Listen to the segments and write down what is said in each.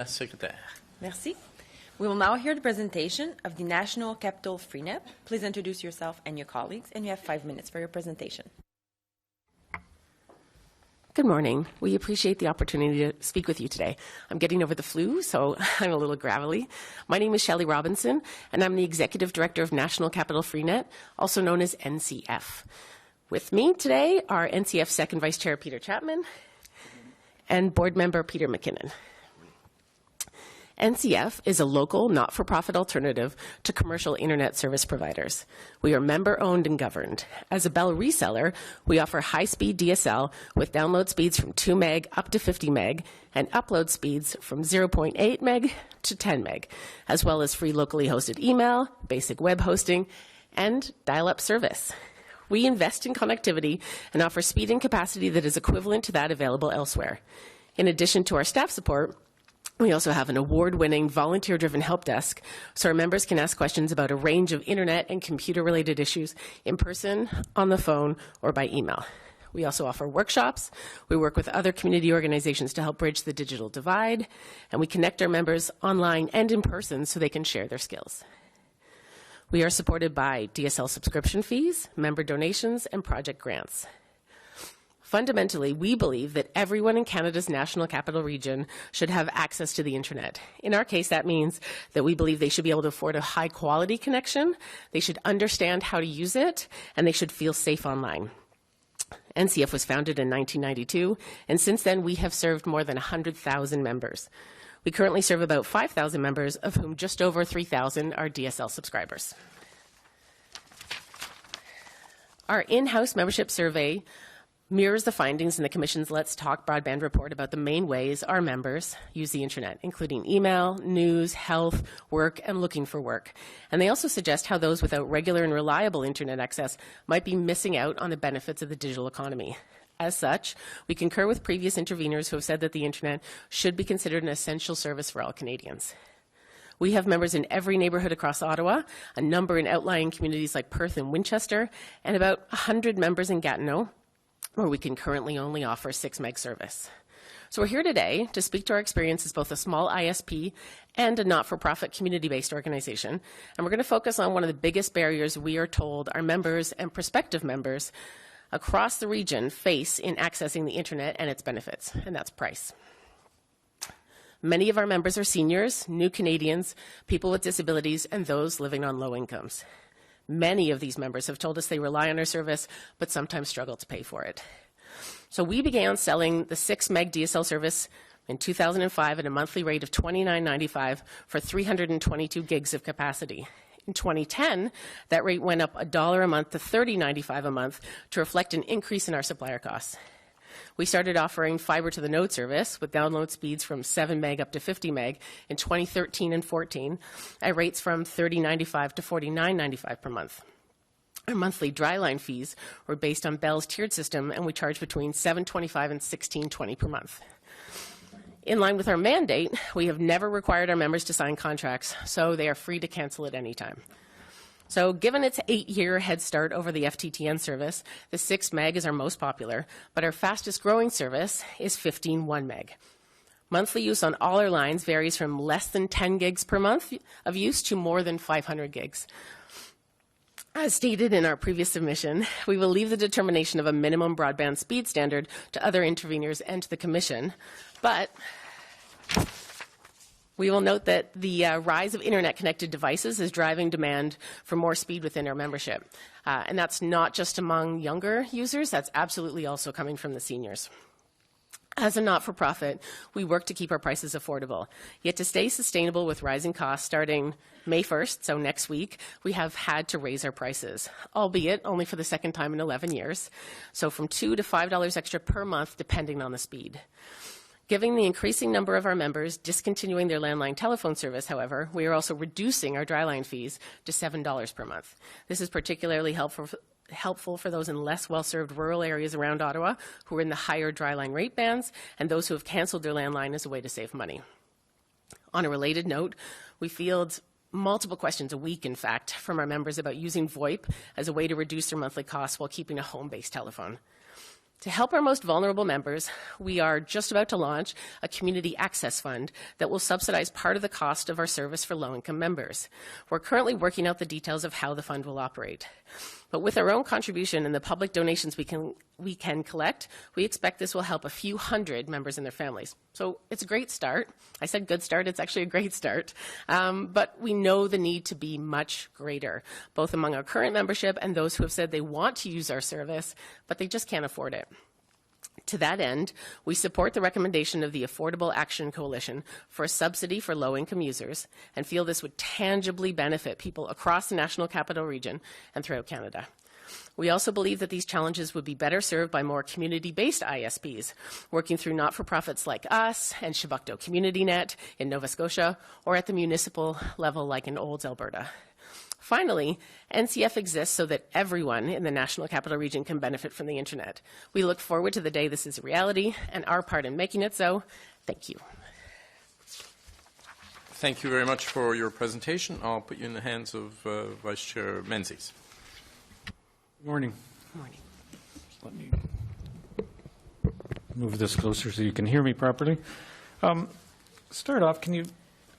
La secrétaire. Merci. We will now hear the presentation of the National Capital FreeNet. Please introduce yourself and your colleagues, and you have 5 minutes for your presentation. Good morning. We appreciate the opportunity to speak with you today. I'm getting over the flu, so I'm a little gravelly. My name is Shelley Robinson, and I'm the Executive Director of National Capital FreeNet, also known as NCF. With me today are NCF Second Vice Chair Peter Chapman and Board Member Peter MacKinnon. NCF is a local, not-for-profit alternative to commercial internet service providers. We are member-owned and governed. As a Bell reseller, we offer high-speed DSL with download speeds from 2 meg up to 50 meg and upload speeds from 0.8 meg to 10 meg, as well as free locally hosted email, basic web hosting, and dial-up service. We invest in connectivity and offer speed and capacity that is equivalent to that available elsewhere. In addition to our staff support, we also have an award-winning, volunteer-driven help desk, so our members can ask questions about a range of internet and computer-related issues in person, on the phone, or by email. We also offer workshops. We work with other community organizations to help bridge the digital divide, and we connect our members online and in person so they can share their skills. We are supported by DSL subscription fees, member donations, and project grants. Fundamentally, we believe that everyone in Canada's National Capital Region should have access to the internet. In our case, that means that we believe they should be able to afford a high-quality connection, they should understand how to use it, and they should feel safe online. NCF was founded in 1992, and since then we have served more than 100,000 members. We currently serve about 5,000 members, of whom just over 3,000 are DSL subscribers. Our in-house membership survey mirrors the findings in the Commission's Let's Talk Broadband report about the main ways our members use the internet, including email, news, health, work, and looking for work. And they also suggest how those without regular and reliable internet access might be missing out on the benefits of the digital economy. As such, we concur with previous interveners who have said that the internet should be considered an essential service for all Canadians. We have members in every neighbourhood across Ottawa, a number in outlying communities like Perth and Winchester, and about 100 members in Gatineau, where we can currently only offer 6 meg service. So we're here today to speak to our experience as both a small ISP and a not-for-profit community-based organization, and we're going to focus on one of the biggest barriers we are told our members and prospective members across the region face in accessing the internet and its benefits, and that's price. Many of our members are seniors, new Canadians, people with disabilities, and those living on low incomes. Many of these members have told us they rely on our service, but sometimes struggle to pay for it. So we began selling the 6 meg DSL service in 2005 at a monthly rate of $29.95 for 322 gigs of capacity. In 2010, that rate went up $1 a month to $30.95 a month to reflect an increase in our supplier costs. We started offering fiber to the node service with download speeds from 7 meg up to 50 meg in 2013 and 14 at rates from $30.95 to $49.95 per month. Our monthly dryline fees were based on Bell's tiered system, and we charged between $7.25 and $16.20 per month. In line with our mandate, we have never required our members to sign contracts, so they are free to cancel at any time. So given its 8-year head start over the FTTN service, the 6 meg is our most popular, but our fastest growing service is 15 1 meg. Monthly use on all our lines varies from less than 10 gigs per month of use to more than 500 gigs. As stated in our previous submission, we will leave the determination of a minimum broadband speed standard to other interveners and to the Commission, but we will note that the rise of internet-connected devices is driving demand for more speed within our membership. And that's not just among younger users, that's absolutely also coming from the seniors. As a not-for-profit, we work to keep our prices affordable. Yet to stay sustainable with rising costs starting May 1st, so next week, we have had to raise our prices, albeit only for the second time in 11 years, so from $2 to $5 extra per month, depending on the speed. Given the increasing number of our members discontinuing their landline telephone service, however, we are also reducing our dryline fees to $7 per month. This is particularly helpful for those in less well-served rural areas around Ottawa who are in the higher dryline rate bands and those who have cancelled their landline as a way to save money. On a related note, we field multiple questions a week, in fact, from our members about using VoIP as a way to reduce their monthly costs while keeping a home-based telephone. To help our most vulnerable members, we are just about to launch a community access fund that will subsidize part of the cost of our service for low-income members. We're currently working out the details of how the fund will operate. But with our own contribution and the public donations we can collect, we expect this will help a few hundred members and their families. So it's a great start. I said good start. It's actually a great start. But we know the need to be much greater, both among our current membership and those who have said they want to use our service, but they just can't afford it. To that end, we support the recommendation of the Affordable Action Coalition for a subsidy for low-income users and feel this would tangibly benefit people across the National Capital Region and throughout Canada. We also believe that these challenges would be better served by more community-based ISPs, working through not-for-profits like us and Chebucto Community Net in Nova Scotia, or at the municipal level like in Olds, Alberta. Finally, NCF exists so that everyone in the National Capital Region can benefit from the internet. We look forward to the day this is a reality and our part in making it so. Thank you. Thank you very much for your presentation. I'll put you in the hands of Vice Chair Menzies. Good morning. Good morning. Let me move this closer so you can hear me properly. Start off, can you,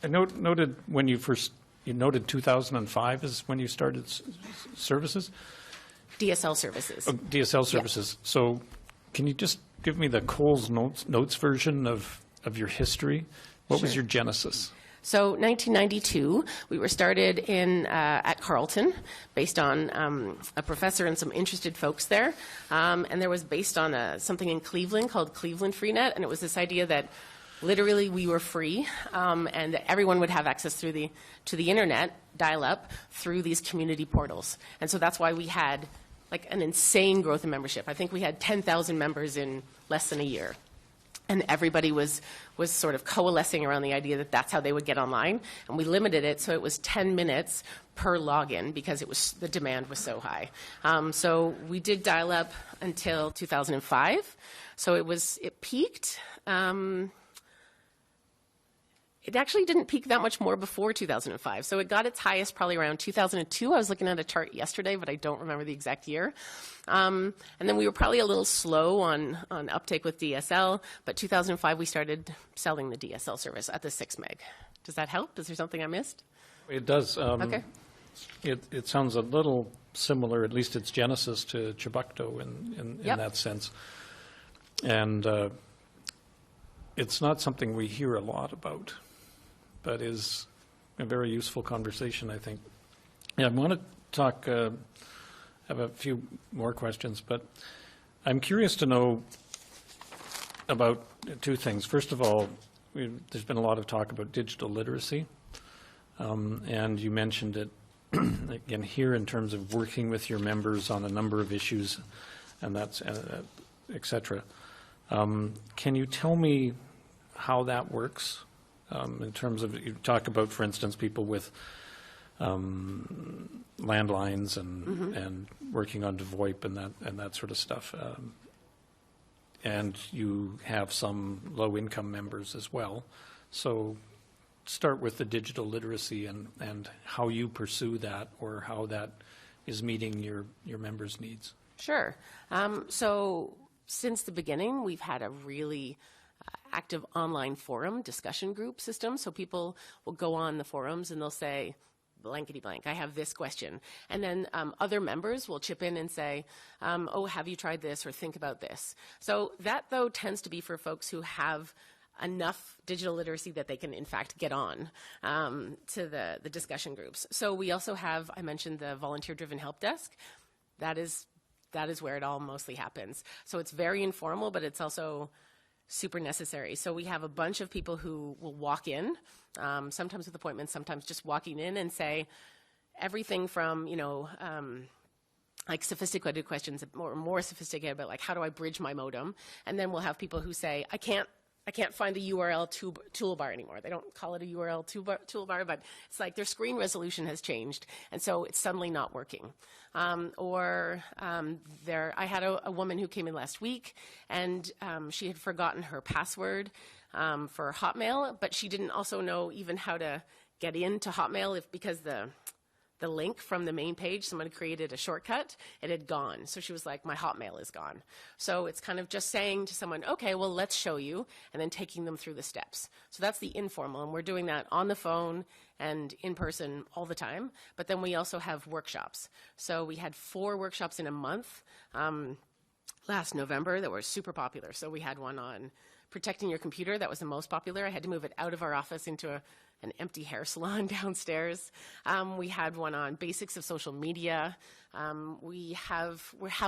I noted when you noted 2005 is when you started services? DSL services. Oh, DSL services. Yeah. So can you just give me the Coles notes version of your history? What was your genesis? So 1992, we were started at Carleton, based on a professor and some interested folks there. And there was based on something in Cleveland called Cleveland FreeNet, and it was this idea that literally we were free, and that everyone would have access to the internet, dial-up, through these community portals. And so that's why we had like an insane growth in membership. I think we had 10,000 members in less than a year. And everybody was sort of coalescing around the idea that that's how they would get online. And we limited it so it was 10 minutes per login because the demand was so high. So we did dial up until 2005. So it peaked. It actually didn't peak that much more before 2005. So it got its highest probably around 2002. I was looking at a chart yesterday, but I don't remember the exact year. And then we were probably a little slow on uptake with DSL, but 2005 we started selling the DSL service at the 6 meg. Does that help? Is there something I missed? It does. Okay. It sounds a little similar, at least its genesis, to Chebucto in that sense. And it's not something we hear a lot about, but is a very useful conversation, I think. Yeah, I want to talk, have a few more questions, but I'm curious to know about two things. First of all, there's been a lot of talk about digital literacy, and you mentioned it again here in terms of working with your members on a number of issues, and that's et cetera. Can you tell me how that works in terms of, you talk about, for instance, people with landlines and working on VoIP and that sort of stuff. And you have some low-income members as well. So start with the digital literacy and how you pursue that, or how that is meeting your members' needs. Sure. So since the beginning, we've had a really active online forum discussion group system. So people will go on the forums and they'll say, blankety blank, I have this question. And then other members will chip in and say, oh, have you tried this, or think about this. So that, though, tends to be for folks who have enough digital literacy that they can, in fact, get on to the discussion groups. So we also have, I mentioned, the volunteer-driven help desk. That is where it all mostly happens. So it's very informal, but it's also super necessary. So we have a bunch of people who will walk in, sometimes with appointments, sometimes just walking in, and say everything from, like sophisticated questions, more sophisticated about like, how do I bridge my modem? And then we'll have people who say, I can't find the URL toolbar anymore. They don't call it a URL toolbar, but it's like their screen resolution has changed, and so it's suddenly not working. I had a woman who came in last week, and she had forgotten her password for Hotmail, but she didn't also know even how to get into Hotmail because the the link from the main page. Someone had created a shortcut. It had gone. So she was like, my Hotmail is gone. So it's kind of just saying to someone, okay, well, let's show you, and then taking them through the steps. So that's the informal, and we're doing that on the phone and in person all the time. But then we also have workshops. So we had 4 workshops in a month last November that were super popular. So we had one on protecting your computer. That was the most popular. I had to move it out of our office into an empty hair salon downstairs. We had one on basics of social media. We have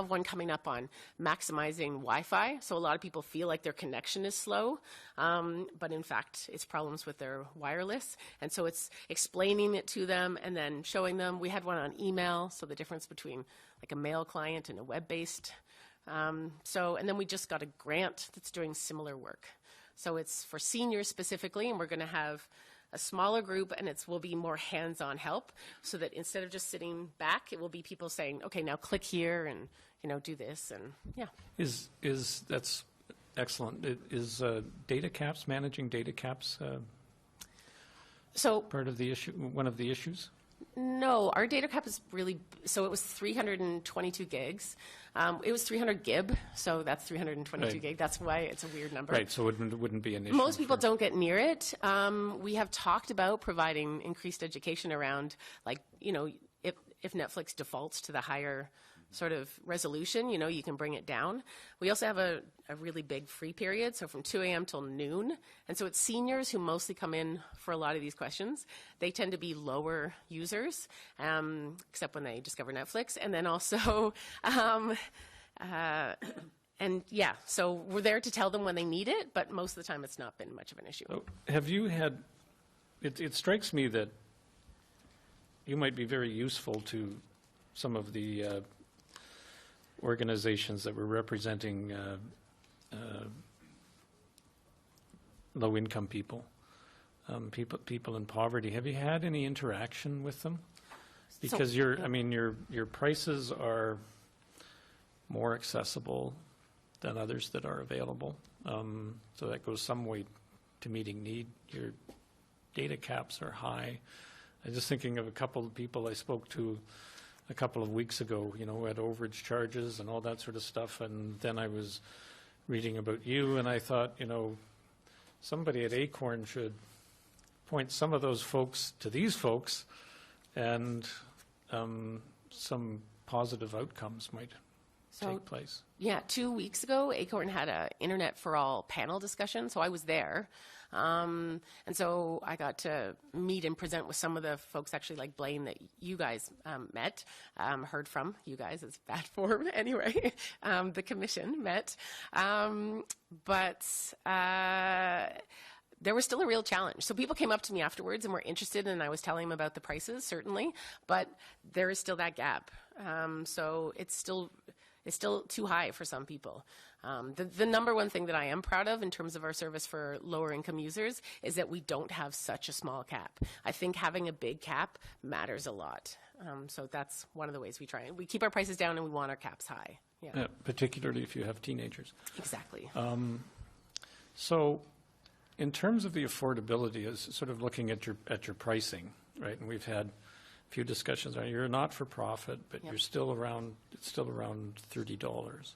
one coming up on maximizing Wi-Fi. So a lot of people feel like their connection is slow, but in fact, it's problems with their wireless. And so it's explaining it to them and then showing them. We had one on email, so the difference between like a mail client and a web-based. And then we just got a grant that's doing similar work. So it's for seniors specifically, and we're going to have a smaller group, and it will be more hands-on help, so that instead of just sitting back, it will be people saying, okay, now click here and, do this, and yeah. That's excellent. Is data caps, managing data caps part of the issue, one of the issues? No, our data cap is really, so it was 322 gigs. It was 300 gig, so that's 322 gig. That's why it's a weird number. Right, so it wouldn't be an issue. Most people don't get near it. We have talked about providing increased education around, like, if Netflix defaults to the higher sort of resolution, you can bring it down. We also have a really big free period, so from 2 a.m. till noon. And so it's seniors who mostly come in for a lot of these questions. They tend to be lower users, except when they discover Netflix. And then also, so we're there to tell them when they need it, but most of the time it's not been much of an issue. So have you had, it strikes me that you might be very useful to some of the organizations that were representing low-income people, people in poverty. Have you had any interaction with them? Because your prices are more accessible than others that are available. So that goes some way to meeting need. Your data caps are high. I'm just thinking of a couple of people I spoke to a couple of weeks ago, who had overage charges and all that sort of stuff. And then I was reading about you, and I thought, somebody at Acorn should point some of those folks to these folks, and some positive outcomes might take place. Yeah, 2 weeks ago, Acorn had a Internet for All panel discussion, so I was there. And so I got to meet and present with some of the folks, actually like Blaine, that you guys met, heard from. You guys, it's bad form anyway. The commission met. But there was still a real challenge. So people came up to me afterwards and were interested, and I was telling them about the prices, certainly, but there is still that gap. So it's still too high for some people. The number one thing that I am proud of in terms of our service for lower income users is that we don't have such a small cap. I think having a big cap matters a lot. So that's one of the ways we try. We keep our prices down and we want our caps high. Yeah. Particularly if you have teenagers. Exactly. So in terms of the affordability, is sort of looking at your pricing, right? And we've had a few discussions. You're a not-for-profit, but you're still around. It's still around $30.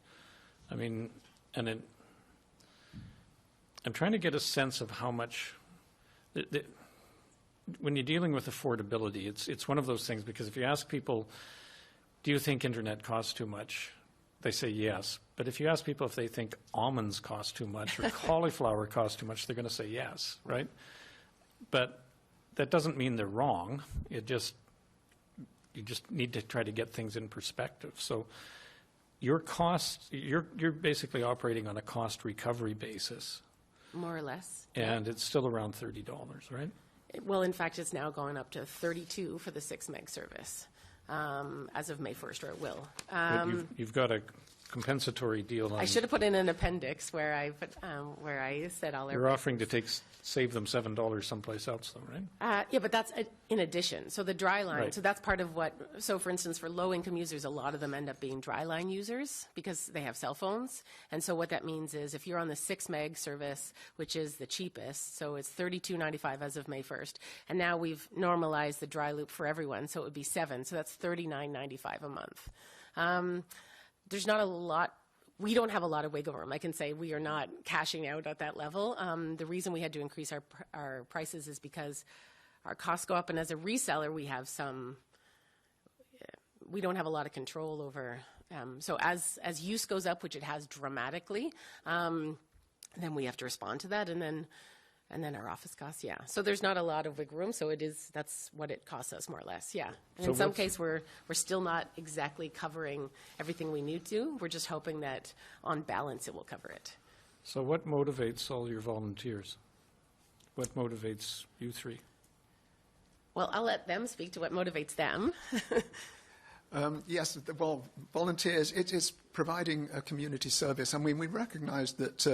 I mean, and I'm trying to get a sense of how much. When you're dealing with affordability, it's one of those things, because if you ask people, do you think internet costs too much? They say yes. But if you ask people if they think almonds cost too much or cauliflower costs too much, they're going to say yes, right? But that doesn't mean they're wrong. You just need to try to get things in perspective. So your cost, you're basically operating on a cost recovery basis. More or less. And it's still around $30, right? Well, in fact, it's now going up to $32 for the 6 meg service as of May 1st, or it will. You've got a compensatory deal on. I should have put in an appendix where I said all. You're offering to take save them $7 someplace else, though, right? Yeah, but that's in addition. So the dry line, Right. so that's part of what, so for instance, for low-income users, a lot of them end up being dry line users because they have cell phones. And so what that means is if you're on the 6 meg service, which is the cheapest, so it's $32.95 as of May 1st, and now we've normalized the dry loop for everyone, so it would be 7, so that's $39.95 a month. There's not a lot. We don't have a lot of wiggle room. I can say we are not cashing out at that level. The reason we had to increase our prices is because our costs go up, and as a reseller, we don't have a lot of control over. So as use goes up, which it has dramatically, then we have to respond to that, and then our office costs, yeah. So there's not a lot of wiggle room, so that's what it costs us more or less, yeah. And So in some case, we're still not exactly covering everything we need to. We're just hoping that on balance it will cover it. So what motivates all your volunteers? What motivates you three? Well, I'll let them speak to what motivates them. Yes, well, volunteers, it is providing a community service. I mean, we recognize that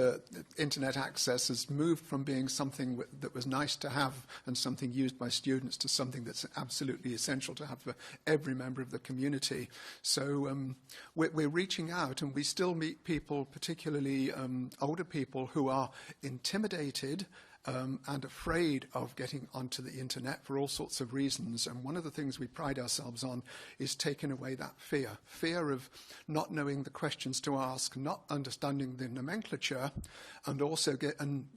internet access has moved from being something that was nice to have and something used by students to something that's absolutely essential to have for every member of the community. So we're reaching out, and we still meet people, particularly older people, who are intimidated and afraid of getting onto the internet for all sorts of reasons. And one of the things we pride ourselves on is taking away that fear of not knowing the questions to ask, not understanding the nomenclature, and also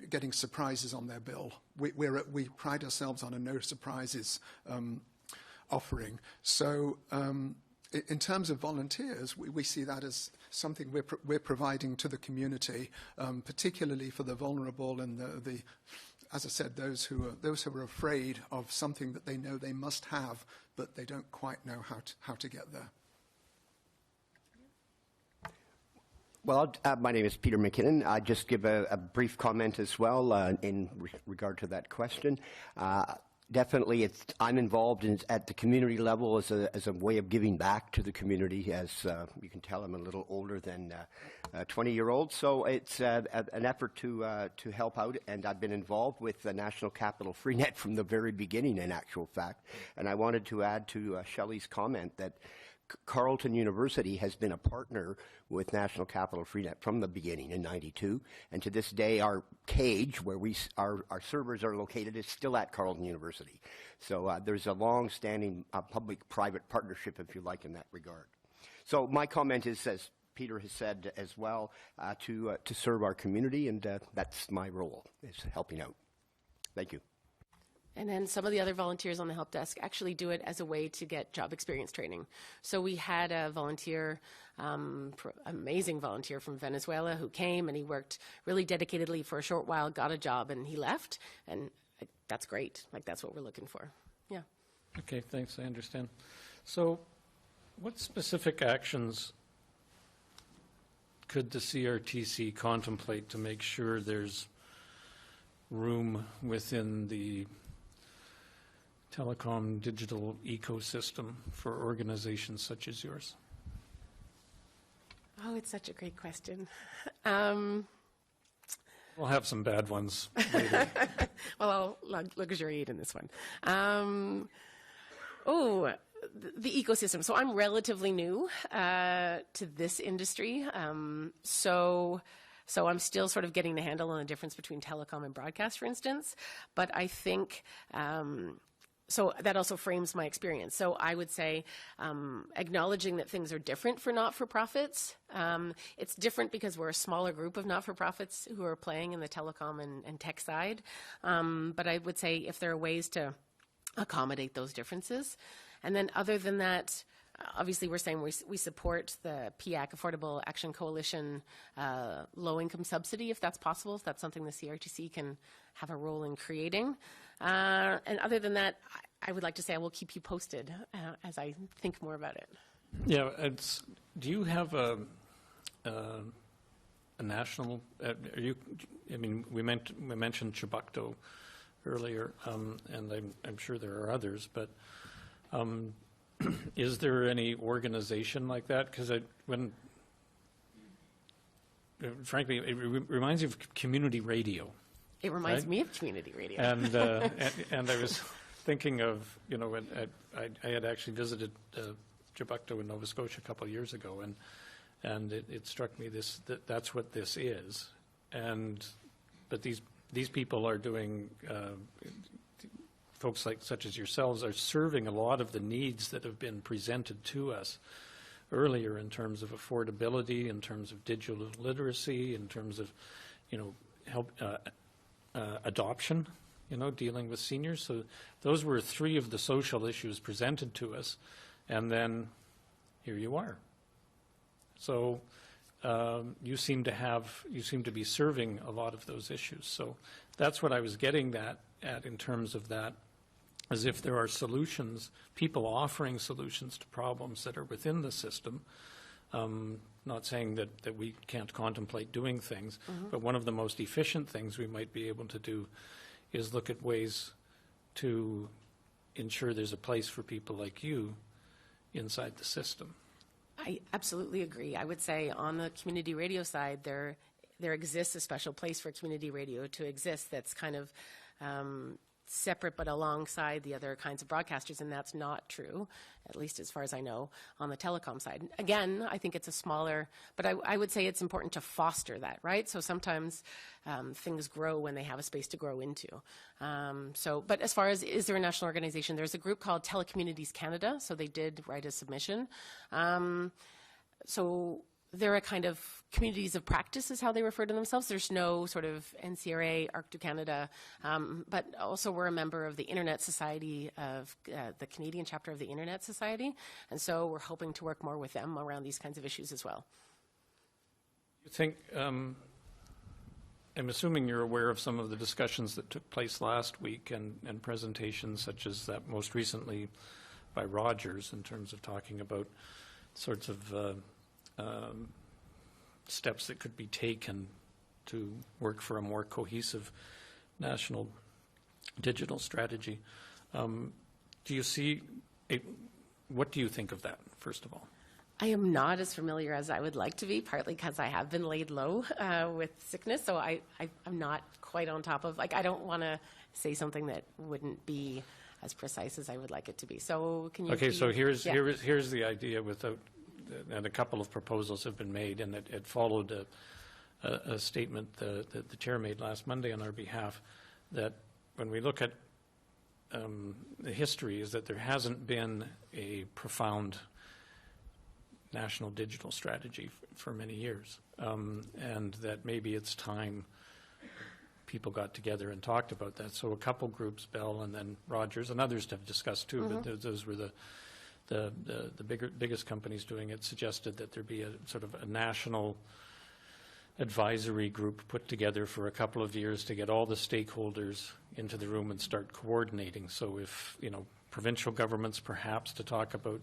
getting surprises on their bill. We pride ourselves on a no surprises offering. So in terms of volunteers, we see that as something we're providing to the community, particularly for the vulnerable and the, as I said, those who are afraid of something that they know they must have, but they don't quite know how to get there. Well, my name is Peter MacKinnon. I'll just give a brief comment as well in regard to that question. Definitely, I'm involved at the community level as a way of giving back to the community. As you can tell, I'm a little older than a 20-year-old, so it's an effort to help out. And I've been involved with the National Capital FreeNet from the very beginning, in actual fact. And I wanted to add to Shelley's comment that Carleton University has been a partner with National Capital FreeNet from the beginning in '92, and to this day, our cage where our servers are located is still at Carleton University. So there's a long-standing public-private partnership, if you like, in that regard. So my comment is, as Peter has said as well, to serve our community, and that's my role, is helping out. Thank you. And then some of the other volunteers on the help desk actually do it as a way to get job experience training. So we had a volunteer, amazing volunteer from Venezuela who came and he worked really dedicatedly for a short while, got a job, and he left. And that's great. Like, that's what we're looking for. Yeah. Okay, thanks. I understand. So what specific actions could the CRTC contemplate to make sure there's room within the telecom digital ecosystem for organizations such as yours? Oh, it's such a great question. We'll have some bad ones later. Well, I'll luxuriate in this one. The ecosystem. So I'm relatively new to this industry. So I'm still sort of getting the handle on the difference between telecom and broadcast, for instance. But I think so that also frames my experience. So I would say acknowledging that things are different for not-for-profits. It's different because we're a smaller group of not-for-profits who are playing in the telecom and tech side. But I would say if there are ways to accommodate those differences. And then other than that, obviously we're saying we support the PAC, Affordable Action Coalition, low-income subsidy, if that's possible, if that's something the CRTC can have a role in creating. And other than that, I would like to say I will keep you posted as I think more about it. Yeah, do you have a national, I mean, we mentioned Chubbucto earlier, and I'm sure there are others, but is there any organization like that? Because frankly, it reminds me of community radio. It reminds Right? me of community radio. And I was thinking of, I had actually visited Chebucto in Nova Scotia a couple of years ago, and it struck me that's what this is. But these people are doing, folks such as yourselves are serving a lot of the needs that have been presented to us earlier in terms of affordability, in terms of digital literacy, in terms of, help adoption, dealing with seniors. So those were three of the social issues presented to us, and then here you are. So you seem to be serving a lot of those issues. So that's what I was getting at in terms of that, as if there are solutions, people offering solutions to problems that are within the system. Not saying that we can't contemplate doing things, but one of the most efficient things we might be able to do is look at ways to ensure there's a place for people like you inside the system. I absolutely agree. I would say on the community radio side, there exists a special place for community radio to exist that's kind of separate but alongside the other kinds of broadcasters, and that's not true, at least as far as I know, on the telecom side. Again, I think it's a smaller, but I would say it's important to foster that, right? So sometimes things grow when they have a space to grow into. But as far as is there a national organization, there's a group called Telecommunities Canada, so they did write a submission. So they're a kind of communities of practice is how they refer to themselves. There's no sort of NCRA, ARC2 Canada, but also we're a member of the Internet Society of the Canadian chapter of the Internet Society, and so we're hoping to work more with them around these kinds of issues as well. You think, I'm assuming you're aware of some of the discussions that took place last week and presentations such as that most recently by Rogers in terms of talking about sorts of steps that could be taken to work for a more cohesive national digital strategy. Do you see, what do you think of that, first of all? I am not as familiar as I would like to be, partly because I have been laid low with sickness, so I'm not quite on top of, I don't want to say something that wouldn't be as precise as I would like it to be. So can you... Okay, so here's the idea without, and a couple of proposals have been made, and it followed a statement that the chair made last Monday on our behalf, that when we look at the history is that there hasn't been a profound national digital strategy for many years, and that maybe it's time people got together and talked about that. So a couple groups, Bell and then Rogers, and others have discussed too, but those were the biggest companies doing it, suggested that there be a sort of a national advisory group put together for a couple of years to get all the stakeholders into the room and start coordinating. So if, provincial governments perhaps to talk about,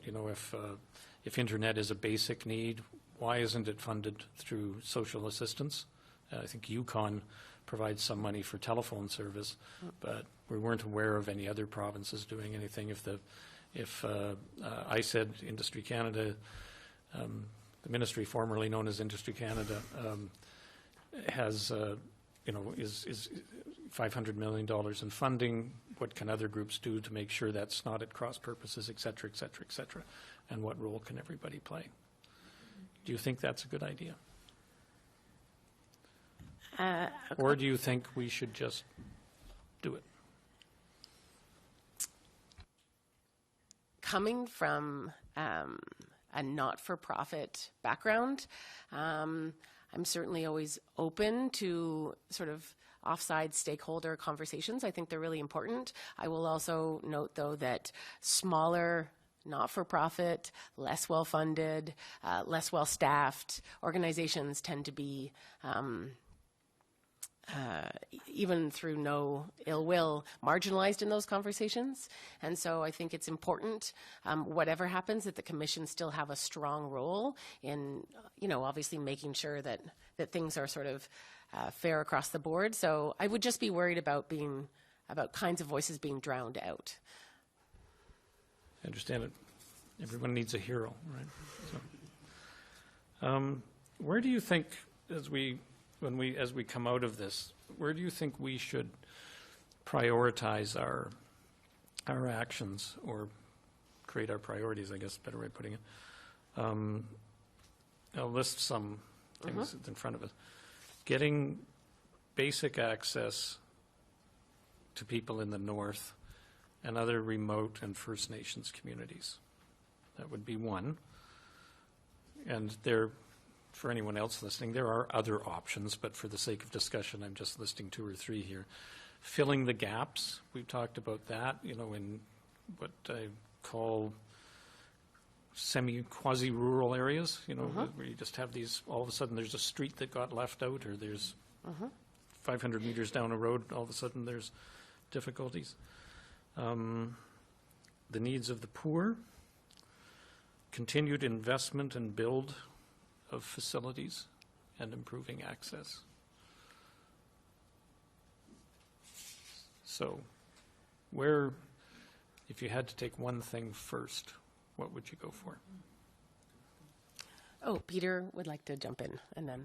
if internet is a basic need, why isn't it funded through social assistance? I think Yukon provides some money for telephone service, but we weren't aware of any other provinces doing anything. If I said Industry Canada, the ministry formerly known as Industry Canada, has, is $500 million in funding, what can other groups do to make sure that's not at cross purposes, et cetera, et cetera, et cetera, and what role can everybody play? Do you think that's a good idea? Or do you think we should just do it? Coming from a not-for-profit background, I'm certainly always open to sort of offside stakeholder conversations. I think they're really important. I will also note, though, that smaller, not-for-profit, less well-funded, less well-staffed organizations tend to be even through no ill will, marginalized in those conversations. And so I think it's important, whatever happens, that the Commission still have a strong role in, obviously making sure that things are sort of fair across the board. So I would just be worried about kinds of voices being drowned out. I understand it. Everyone needs a hero, right? So, where do you think, as we come out of this, where do you think we should prioritize our actions, or create our priorities, I guess, better way of putting it? I'll list some things in front of us. Getting basic access to people in the north and other remote and First Nations communities. That would be one. And there, for anyone else listening, there are other options, but for the sake of discussion, I'm just listing 2 or 3 here. Filling the gaps, we've talked about that, in what I call quasi-rural areas, where you just have these, all of a sudden there's a street that got left out, or there's 500 meters down a road, all of a sudden there's difficulties. The needs of the poor, continued investment and build of facilities, and improving access. So, if you had to take one thing first, what would you go for? Oh, Peter would like to jump in, and then.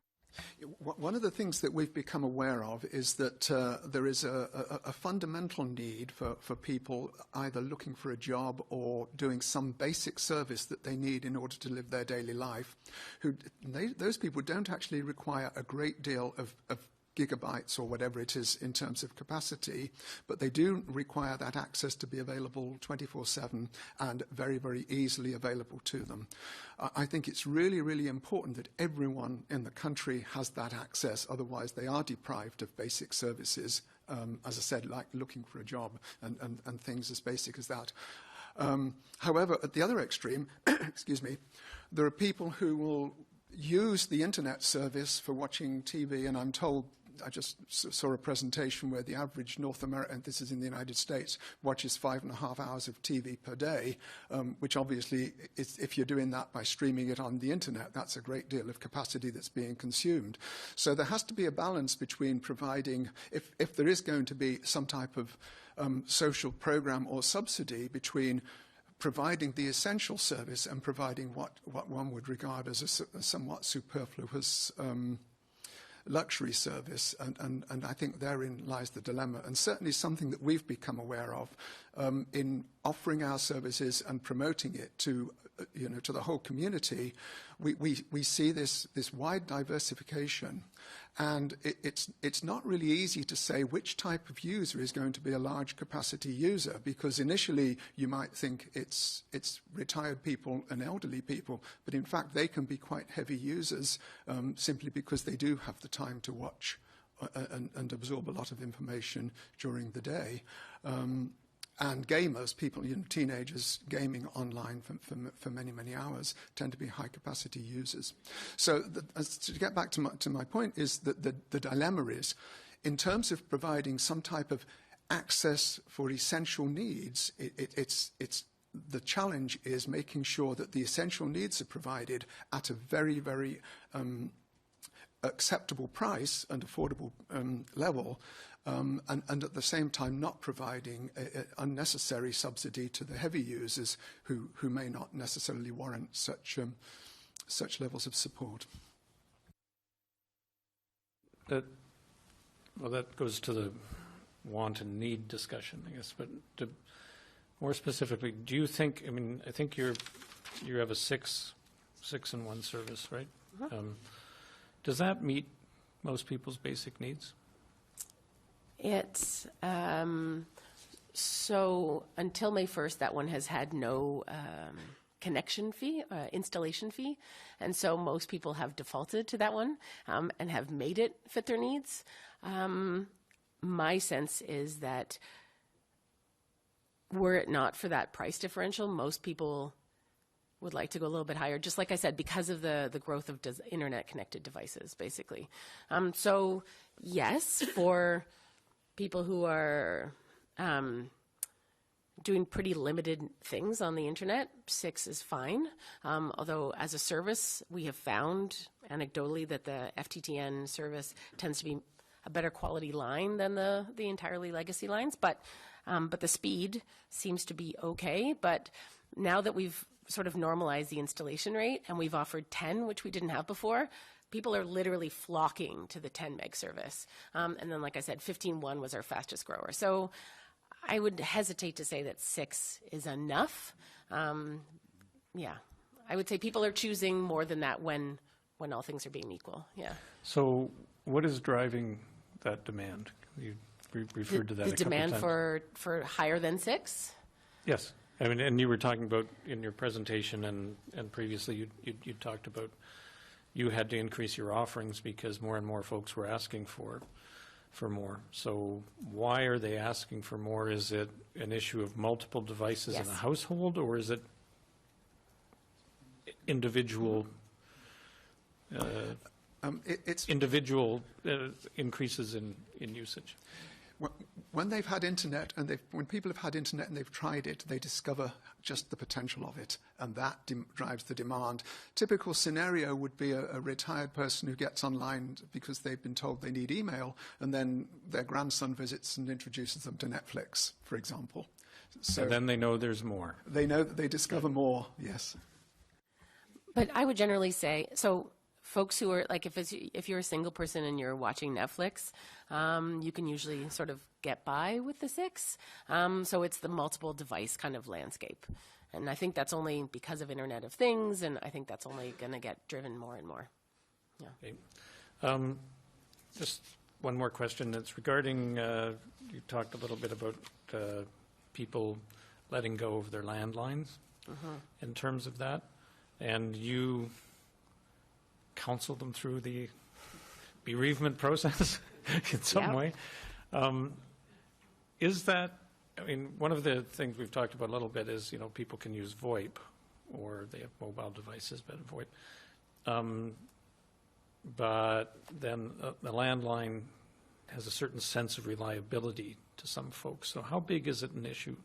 One of the things that we've become aware of is that there is a fundamental need for people either looking for a job or doing some basic service that they need in order to live their daily life. Those people don't actually require a great deal of gigabytes or whatever it is in terms of capacity, but they do require that access to be available 24/7 and very, very easily available to them. I think it's really, really important that everyone in the country has that access, otherwise they are deprived of basic services, as I said, like looking for a job and things as basic as that. However, at the other extreme, excuse me, there are people who will use the internet service for watching TV, and I'm told, I just saw a presentation where the average North American, and this is in the United States, watches 5.5 hours of TV per day, which obviously, if you're doing that by streaming it on the internet, that's a great deal of capacity that's being consumed. So there has to be a balance between providing, if there is going to be some type of social program or subsidy, between providing the essential service and providing what one would regard as a somewhat superfluous luxury service, and I think therein lies the dilemma, and certainly something that we've become aware of in offering our services and promoting it to the whole community. We see this wide diversification, and it's not really easy to say which type of user is going to be a large capacity user, because initially you might think it's retired people and elderly people, but in fact they can be quite heavy users simply because they do have the time to watch and absorb a lot of information during the day. And gamers, people, teenagers gaming online for many, many hours, tend to be high-capacity users. So to get back to my point is that the dilemma is, in terms of providing some type of access for essential needs, it's the challenge is making sure that the essential needs are provided at a very, very acceptable price and affordable level, and at the same time not providing unnecessary subsidy to the heavy users who may not necessarily warrant such levels of support. That goes to the want and need discussion, I guess. But more specifically, do you think? I mean, I think you have a 6-in-1 service, right? Does that meet most people's basic needs? It's so until May 1st, that one has had no connection fee, installation fee, and so most people have defaulted to that one and have made it fit their needs. My sense is that were it not for that price differential, most people would like to go a little bit higher, just like I said, because of the growth of internet-connected devices, basically. So, yes, for people who are doing pretty limited things on the internet, 6 is fine. Although, as a service, we have found anecdotally that the FTTN service tends to be a better quality line than the entirely legacy lines, but the speed seems to be okay. But now that we've sort of normalized the installation rate and we've offered 10, which we didn't have before, people are literally flocking to the 10 meg service. And then, like I said, 15.1 was our fastest grower. So I would hesitate to say that 6 is enough. Yeah, I would say people are choosing more than that when all things are being equal. Yeah. So what is driving that demand? You referred to that a couple demand times. for higher than 6? Yes. I mean, and you were talking about in your presentation and previously you talked about you had to increase your offerings because more and more folks were asking for more. So why are they asking for more? Is it an issue of multiple devices in a household, or is it individual individual increases in usage? When they've had internet when people have had internet and they've tried it, they discover just the potential of it, and that drives the demand. Typical scenario would be a retired person who gets online because they've been told they need email, and then their grandson visits and introduces them to Netflix, for example. So and then they know there's more. They know that they discover more, yes. But I would generally say, so folks who are, like, if you're a single person and you're watching Netflix, you can usually sort of get by with the 6. So it's the multiple device kind of landscape. And I think that's only because of Internet of Things, and I think that's only going to get driven more and more. Yeah. Okay. Just one more question. It's regarding, you talked a little bit about people letting go of their landlines in terms of that. And you counsel them through the bereavement process in some way. Is that, I mean, one of the things we've talked about a little bit is, people can use VoIP, or they have mobile devices, but VoIP. But then the landline has a certain sense of reliability to some folks. So how big is it an issue?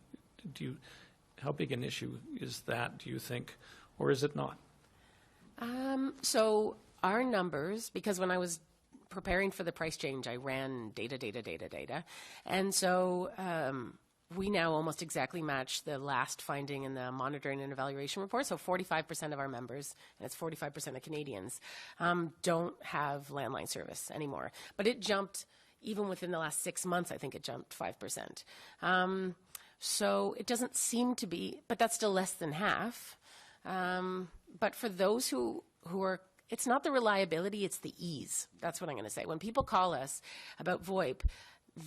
How big an issue is that, do you think, or is it not? So our numbers, because when I was preparing for the price change, I ran data. And so we now almost exactly match the last finding in the monitoring and evaluation report. So 45% of our members, and it's 45% of Canadians, don't have landline service anymore. But it jumped, even within the last 6 months, I think it jumped 5%. So it doesn't seem to be, but that's still less than half. But for those who are, it's not the reliability, it's the ease. That's what I'm going to say. When people call us about VoIP,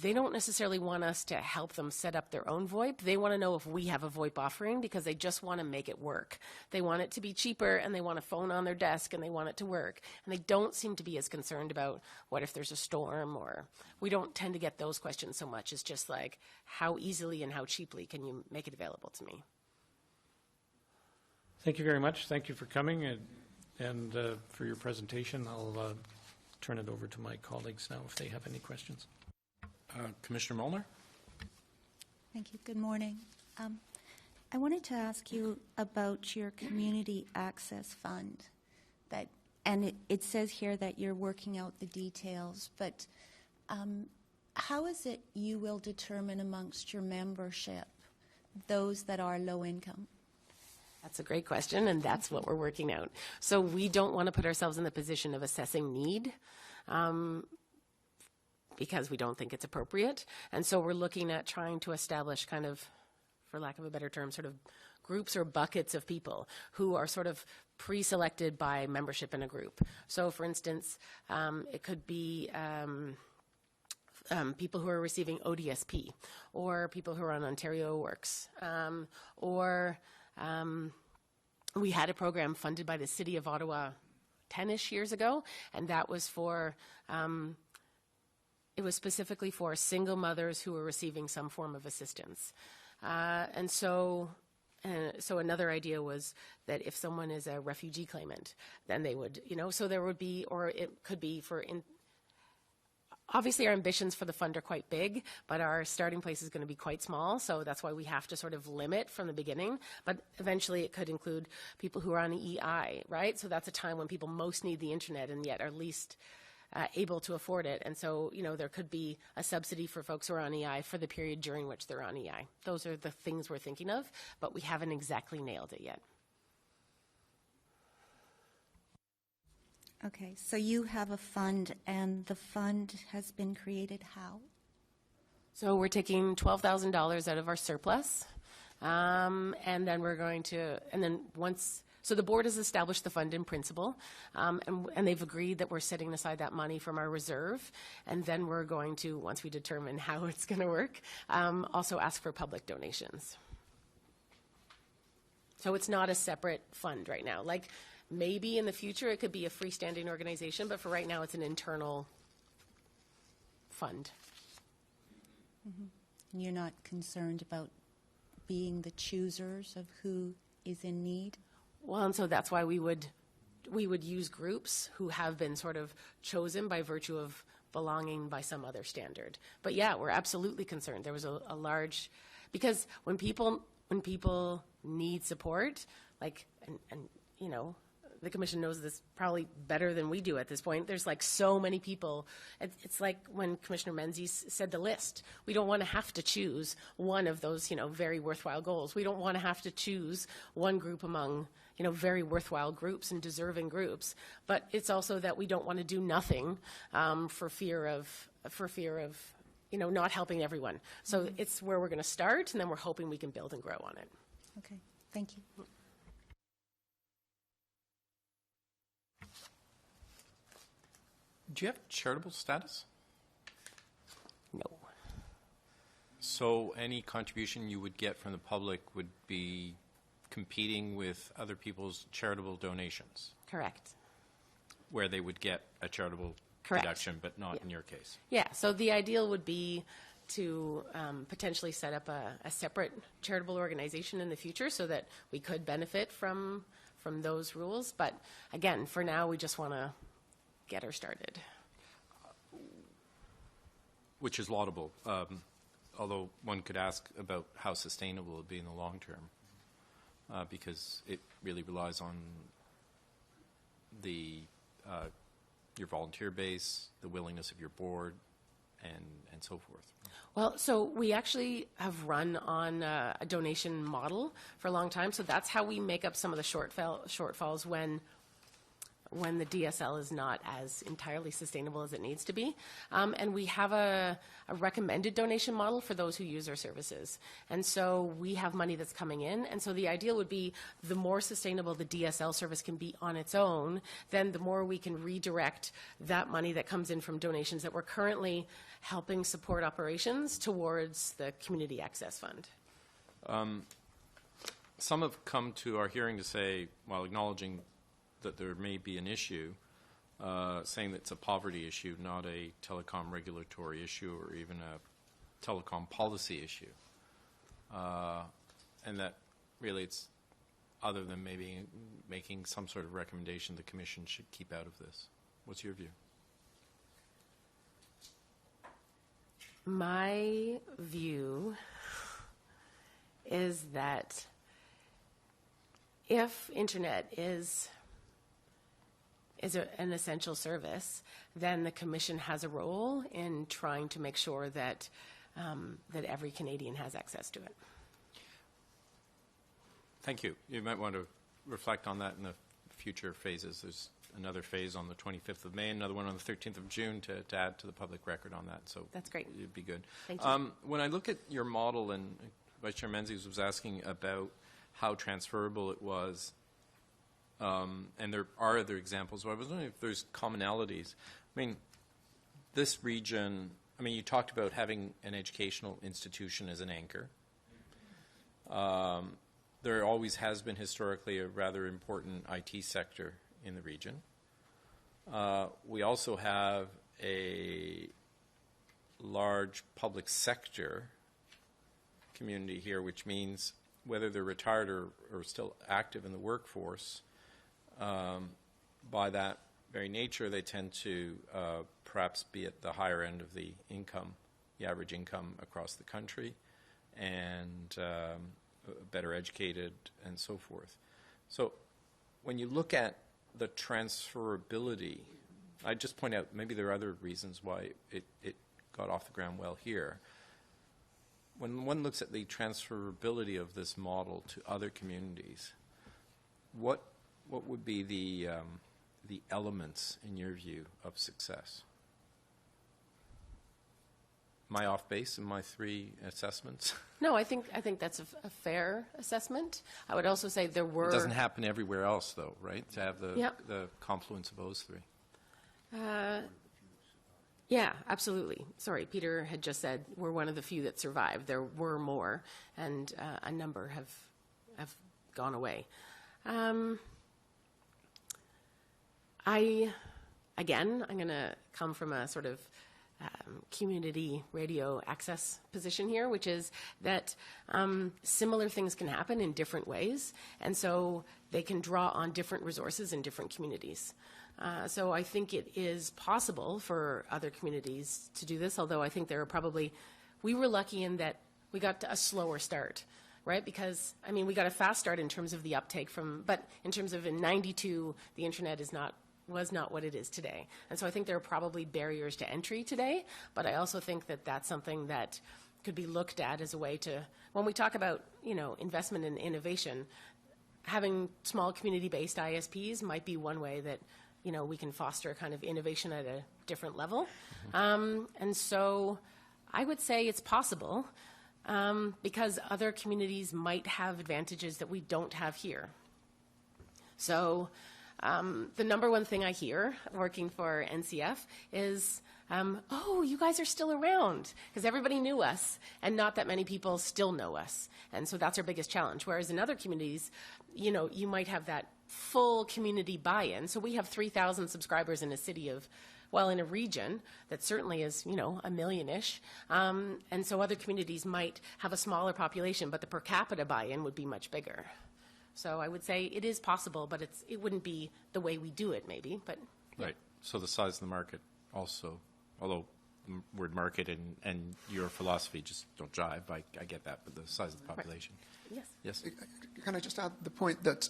they don't necessarily want us to help them set up their own VoIP. They want to know if we have a VoIP offering because they just want to make it work. They want it to be cheaper, and they want a phone on their desk, and they want it to work. And they don't seem to be as concerned about what if there's a storm, or we don't tend to get those questions so much. It's just like, how easily and how cheaply can you make it available to me? Thank you very much. Thank you for coming and for your presentation. I'll turn it over to my colleagues now if they have any questions. Commissioner Molnar? Thank you. Good morning. I wanted to ask you about your community access fund. And it says here that you're working out the details, but how is it you will determine amongst your membership those that are low income? That's a great question, and that's what we're working out. So we don't want to put ourselves in the position of assessing need because we don't think it's appropriate. And so we're looking at trying to establish kind of, for lack of a better term, sort of groups or buckets of people who are sort of pre-selected by membership in a group. So, for instance, it could be people who are receiving ODSP, or people who are on Ontario Works, or we had a program funded by the City of Ottawa 10-ish years ago, and that was for, it was specifically for single mothers who were receiving some form of assistance. And so another idea was that if someone is a refugee claimant, then they would, so there would be, or it could be for, obviously our ambitions for the fund are quite big, but our starting place is going to be quite small, so that's why we have to sort of limit from the beginning. But eventually it could include people who are on EI, right? So that's a time when people most need the internet and yet are least able to afford it. And so, there could be a subsidy for folks who are on EI for the period during which they're on EI. Those are the things we're thinking of, but we haven't exactly nailed it yet. Okay, so you have a fund, and the fund has been created how? So we're taking $12,000 out of our surplus, and then we're going to, and then once, so the board has established the fund in principle, and they've agreed that we're setting aside that money from our reserve, and then we're going to, once we determine how it's going to work, also ask for public donations. So it's not a separate fund right now. Like, maybe in the future it could be a freestanding organization, but for right now it's an internal fund. And you're not concerned about being the choosers of who is in need? Well, and so that's why we would use groups who have been sort of chosen by virtue of belonging by some other standard. But yeah, we're absolutely concerned. There was a large, because when people need support, like, and you know, the Commission knows this probably better than we do at this point. There's like so many people. It's like when Commissioner Menzies said the list. We don't want to have to choose one of those, very worthwhile goals. We don't want to have to choose one group among, very worthwhile groups and deserving groups. But it's also that we don't want to do nothing for fear of not helping everyone. So it's where we're going to start, and then we're hoping we can build and grow on it. Okay, thank you. Do you have charitable status? No. So any contribution you would get from the public would be competing with other people's charitable donations, Correct. where they would get a charitable Correct. deduction, but not in your case. Yeah, so the ideal would be to potentially set up a separate charitable organization in the future so that we could benefit from those rules. But again, for now, we just want to get her started. Which is laudable, although one could ask about how sustainable it would be in the long term, because it really relies on your volunteer base, the willingness of your board, and so forth. Well, so we actually have run on a donation model for a long time, so that's how we make up some of the shortfalls when the DSL is not as entirely sustainable as it needs to be. And we have a recommended donation model for those who use our services. And so we have money that's coming in. And so the ideal would be the more sustainable the DSL service can be on its own, then the more we can redirect that money that comes in from donations that we're currently helping support operations towards the Community Access Fund. Some have come to our hearing to say, while acknowledging that there may be an issue, saying that it's a poverty issue, not a telecom regulatory issue or even a telecom policy issue. And that really it's, other than maybe making some sort of recommendation the Commission should keep out of this. What's your view? My view is that if internet is an essential service, then the Commission has a role in trying to make sure that that every Canadian has access to it. Thank you. You might want to reflect on that in the future phases. There's another phase on the 25th of May, another one on the 13th of June to add to the public record on that. So that's great. It'd be good. Thank you. When I look at your model, and Vice Chair Menzies was asking about how transferable it was, and there are other examples. So I was wondering if there's commonalities. I mean, this region, you talked about having an educational institution as an anchor. There always has been historically a rather important IT sector in the region. We also have a large public sector community here, which means whether they're retired or still active in the workforce, by that very nature, they tend to perhaps be at the higher end of the income, the average income across the country, and better educated and so forth. So when you look at the transferability, I just point out maybe there are other reasons why it got off the ground well here. When one looks at the transferability of this model to other communities, what would be the elements, in your view, of success? Am I off base in my 3 assessments? No, I think that's a fair assessment. I would also say there were... It doesn't happen everywhere else, though, right? To have the, Yep. the confluence of those 3. Yeah, absolutely. Sorry, Peter had just said we're one of the few that survived. There were more, and a number have gone away. I'm going to come from a sort of community radio access position here, which is that similar things can happen in different ways, and so they can draw on different resources in different communities. So I think it is possible for other communities to do this, although I think there are probably, we were lucky in that we got a slower start, right? Because, I mean, we got a fast start in terms of the uptake but in terms of in 92, the internet was not what it is today. And so I think there are probably barriers to entry today, but I also think that that's something that could be looked at as a way to, when we talk about, investment in innovation, having small community-based ISPs might be one way that we can foster a kind of innovation at a different level. And so I would say it's possible because other communities might have advantages that we don't have here. So the number one thing I hear working for NCF is, oh, you guys are still around, because everybody knew us, and not that many people still know us. And so that's our biggest challenge. Whereas in other communities, you might have that full community buy-in. So we have 3,000 subscribers in a city in a region that certainly is, a million-ish. And so other communities might have a smaller population, but the per capita buy-in would be much bigger. So I would say it is possible, but it wouldn't be the way we do it, maybe. But yeah. Right. So the size of the market also, although the word market and your philosophy just don't jive, I get that, but the size of the population. Right. Yes. Can I just add the point that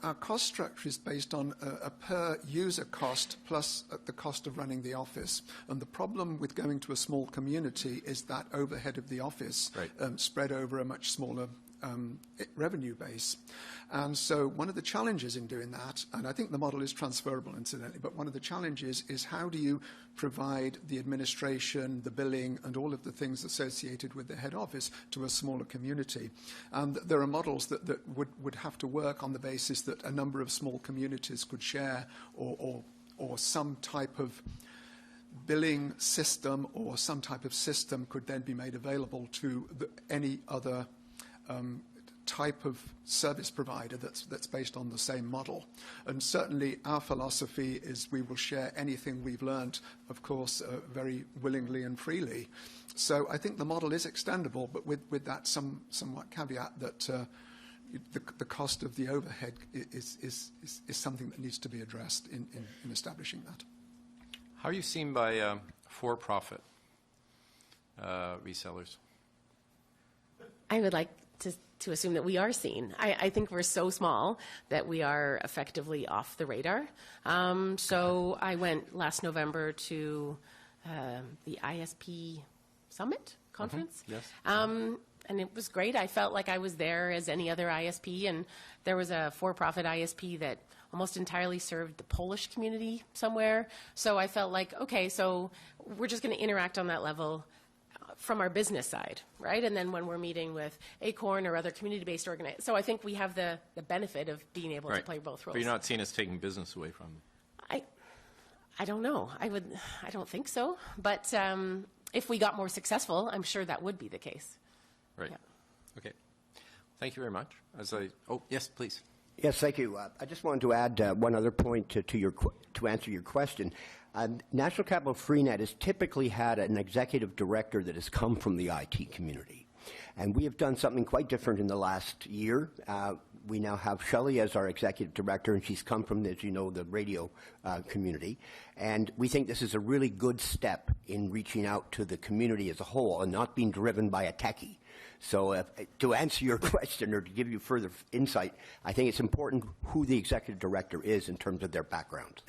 our cost structure is based on a per-user cost plus the cost of running the office. And the problem with going to a small community is that overhead of the office spread over a much smaller revenue base. And so one of the challenges in doing that, and I think the model is transferable incidentally, but one of the challenges is how do you provide the administration, the billing, and all of the things associated with the head office to a smaller community. And there are models that would have to work on the basis that a number of small communities could share or some type of billing system or some type of system could then be made available to any other type of service provider that's based on the same model. And certainly our philosophy is we will share anything we've learned, of course, very willingly and freely. So I think the model is extendable, but with that somewhat caveat that the cost of the overhead is something that needs to be addressed in establishing that. How are you seen by for-profit resellers? I would like to assume that we are seen. I think we're so small that we are effectively off the radar. So I went last November to the ISP Summit conference. Yes. And it was great. I felt like I was there as any other ISP, and there was a for-profit ISP that almost entirely served the Polish community somewhere. So I felt like, okay, so we're just going to interact on that level from our business side, right? And then when we're meeting with Acorn or other community-based organizations. So I think we have the benefit of being able to play both roles. But you're not seen as taking business away from them? I don't know. I don't think so. But if we got more successful, I'm sure that would be the case. Right. Yeah. Okay. Thank you very much. Yes, please. Yes, thank you. I just wanted to add one other point to answer your question. National Capital FreeNet has typically had an executive director that has come from the IT community. And we have done something quite different in the last year. We now have Shelley as our executive director, and she's come from, as you know, the radio community. And we think this is a really good step in reaching out to the community as a whole and not being driven by a techie. So to answer your question or to give you further insight, I think it's important who the executive director is in terms of their background.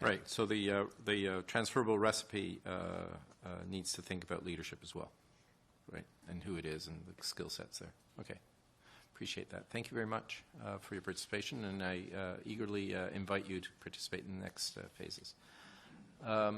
Right. So the transferable recipe needs to think about leadership as well, right, and who it is and the skill sets there. Okay. appreciate that. Thank you very much for your participation, and I eagerly invite you to participate in the next phases.